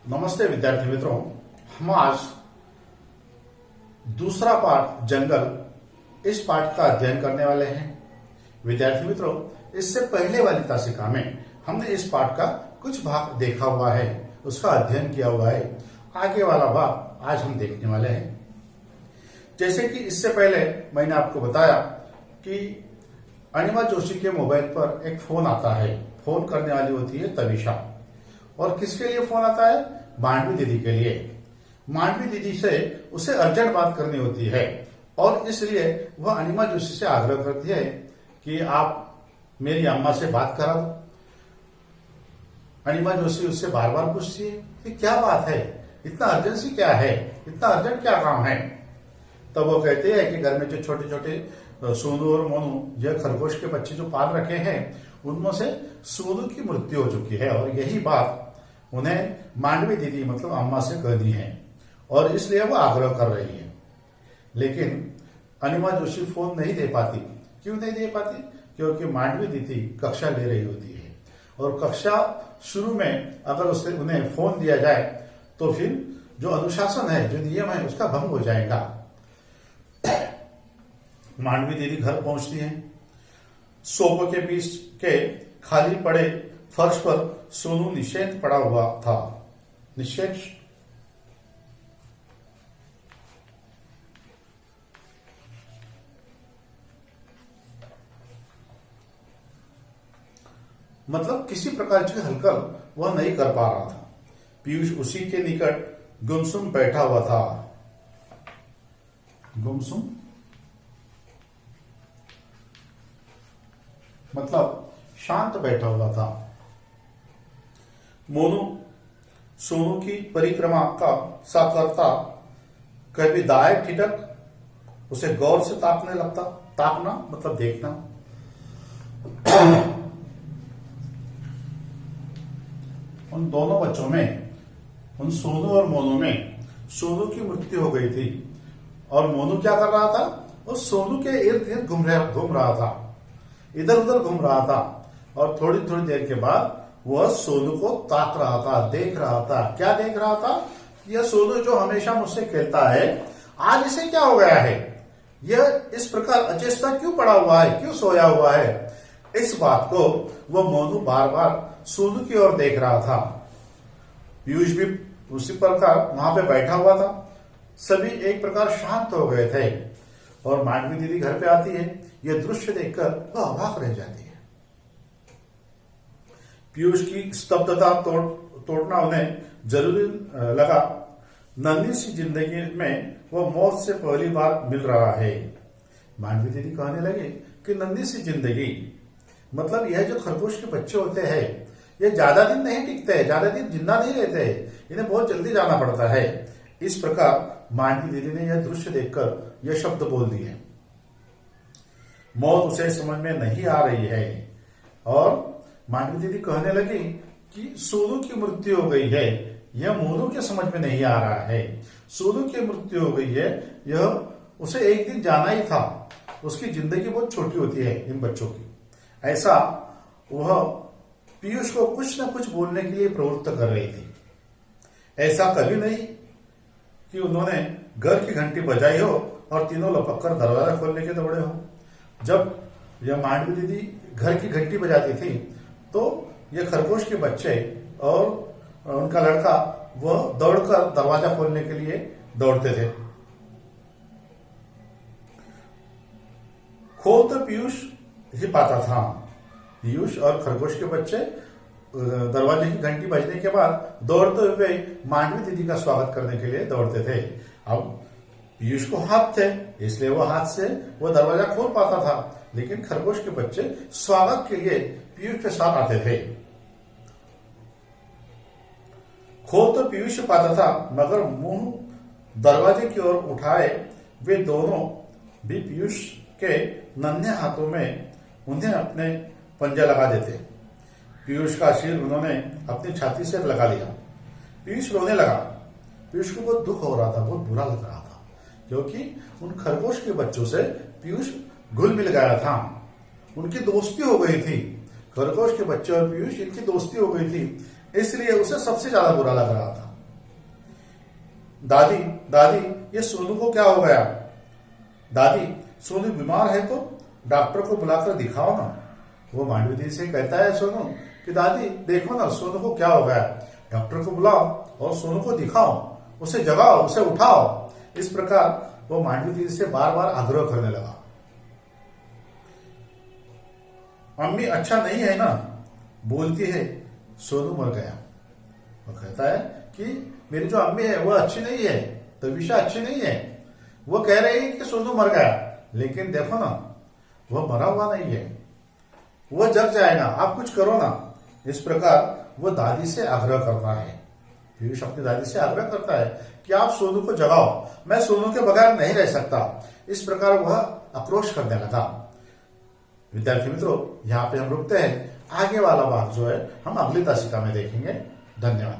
नमस्ते विद्यार्थी मित्रों, हम आज दूसरा पाठ जंगल इस पाठ का अध्ययन करने वाले हैं। विद्यार्थी मित्रों, इससे पहले वाली तासिका में हमने इस पाठ का कुछ भाग देखा हुआ है, उसका अध्ययन किया हुआ है। आगे वाला भाग आज हम देखने वाले हैं। जैसे कि इससे पहले मैंने आपको बताया कि अनिमा जोशी के मोबाइल पर एक फोन आता है। फोन करने वाली होती है तविषा। और किसके लिए फोन आता है? मांडवी दीदी के लिए। मांडवी दीदी से उसे अर्जेंट बात करनी होती है और इसलिए वह अनिमा जोशी से आग्रह करती है कि आप मेरी अम्मा से बात करा दो। अनिमा जोशी उससे बार बार पूछती है कि क्या बात है, इतना अर्जेंसी क्या है, इतना अर्जेंट क्या काम है। तब वो कहते हैं कि घर में जो छोटे छोटे सोनू और मोनू, यह खरगोश के बच्चे जो पाल रखे हैं, उनमें से सोनू की मृत्यु हो चुकी है और यही बात उन्हें मांडवी दीदी मतलब अम्मा से कहनी है और इसलिए वो आग्रह कर रही है। लेकिन अनिमा जोशी फोन नहीं दे पाती। क्यों नहीं दे पाती? क्योंकि मांडवी दीदी कक्षा ले रही होती है और कक्षा शुरू में अगर उससे उन्हें फोन दिया जाए तो फिर जो अनुशासन है, जो नियम है, उसका भंग हो जाएगा। मांडवी दीदी घर पहुंचती है। सोफे के बीच के खाली पड़े फर्श पर सोनू निषेध पड़ा हुआ था। निषेध मतलब किसी प्रकार की हलचल वह नहीं कर पा रहा था। पीयूष उसी के निकट गुमसुम बैठा हुआ था। गुमसुम मतलब शांत बैठा हुआ था। मोनू सोनू की परिक्रमा का सा करता, कभी दाएं ठिठक उसे गौर से ताकने लगता। ताकना मतलब देखना। उन दोनों बच्चों में, उन सोनू और मोनू में, सोनू की मृत्यु हो गई थी और मोनू क्या कर रहा था? वो सोनू के इर्द गिर्द घूम रहा था, इधर उधर घूम रहा था और थोड़ी थोड़ी देर के बाद वह सोनू को ताक रहा था, देख रहा था। क्या देख रहा था? यह सोनू जो हमेशा मुझसे खेलता है, आज इसे क्या हो गया है? यह इस प्रकार अचेता क्यों पड़ा हुआ है, क्यों सोया हुआ है? इस बात को वह मोनू बार बार सोनू की ओर देख रहा था। पीयूष भी उसी प्रकार वहां पे बैठा हुआ था। सभी एक प्रकार शांत हो गए थे और मांडवी दीदी घर पे आती है। यह दृश्य देखकर वह अवाक रह जाती है। पीयूष की स्तब्धता तोड़ना उन्हें जरूरी लगा। नन्ही सी जिंदगी में वह मौत से पहली बार मिल रहा है। मांडवी दीदी कहने लगे कि नन्ही सी जिंदगी मतलब यह जो खरगोश के बच्चे होते हैं, ये ज्यादा दिन नहीं टिकते हैं, ज्यादा दिन जिंदा नहीं रहते हैं, इन्हें बहुत जल्दी जाना पड़ता है। इस प्रकार मांडवी दीदी ने यह दृश्य देखकर यह शब्द बोल दिए। मौत उसे समझ में नहीं आ रही है और मांडवी दीदी कहने लगी कि सोनू की मृत्यु हो गई है, यह मोनू के समझ में नहीं आ रहा है। सोनू की मृत्यु हो गई है, यह उसे एक दिन जाना ही था। उसकी जिंदगी बहुत छोटी होती है इन बच्चों की। ऐसा वह पीयूष को कुछ न कुछ बोलने के लिए प्रवृत्त कर रही थी। ऐसा कभी नहीं कि उन्होंने घर की घंटी बजाई हो और तीनों लपक कर दरवाजा खोलने के दौड़े हो। जब यह मांडवी दीदी घर की घंटी बजाती थी तो ये खरगोश के बच्चे और उनका लड़का वह दौड़कर दरवाजा खोलने के लिए दौड़ते थे। खोल तो पीयूष ही पाता था। पीयूष और खरगोश के बच्चे दरवाजे की घंटी बजने के बाद दौड़ते हुए मांडवी दीदी का स्वागत करने के लिए दौड़ते थे। अब पीयूष को हाथ थे, इसलिए वो हाथ से वो दरवाजा खोल पाता था, लेकिन खरगोश के बच्चे स्वागत के लिए पीयूष के साथ आते थे। खोल तो पीयूष पाता था, मगर मुंह दरवाजे की ओर उठाए वे दोनों भी पीयूष के नन्हे हाथों में उन्हें अपने पंजा लगा देते। पीयूष का सिर उन्होंने अपनी छाती से लगा लिया। पीयूष रोने लगा। पीयूष को बहुत दुख हो रहा था, बहुत बुरा लग रहा था, क्योंकि उन खरगोश के बच्चों से पीयूष घुल मिल गया था, उनकी दोस्ती हो गई थी। खरगोश के बच्चे और पीयूष, इनकी दोस्ती हो गई थी, इसलिए उसे सबसे ज्यादा बुरा लग रहा था। दादी दादी ये सोनू को क्या हो गया? दादी सोनू बीमार है तो डॉक्टर को बुलाकर दिखाओ ना। वो मांडवी दीदी से कहता है सोनू कि दादी देखो ना सोनू को क्या हो गया, डॉक्टर को बुलाओ और सोनू को दिखाओ, उसे जगाओ, उसे उठाओ। इस प्रकार वो मांडवी दीदी से बार बार आग्रह करने लगा। अम्मी अच्छा नहीं है ना? बोलती है सोनू मर गया। वो कहता है कि मेरी जो अम्मी है वो अच्छी नहीं है, तविशा अच्छी नहीं है। वो कह रही है कि सोनू मर गया, लेकिन देखो ना वो मरा हुआ नहीं है, वो जग जाएगा, आप कुछ करो ना। इस प्रकार वो दादी से आग्रह करता है। पीयूष अपनी दादी से आग्रह करता है कि आप सोनू को जगाओ, मैं सोनू के बगैर नहीं रह सकता। इस प्रकार वह आक्रोश करने लगा। विद्यार्थी मित्रों, यहाँ पे हम रुकते हैं। आगे वाला भाग जो है हम अगली तासिका में देखेंगे। धन्यवाद।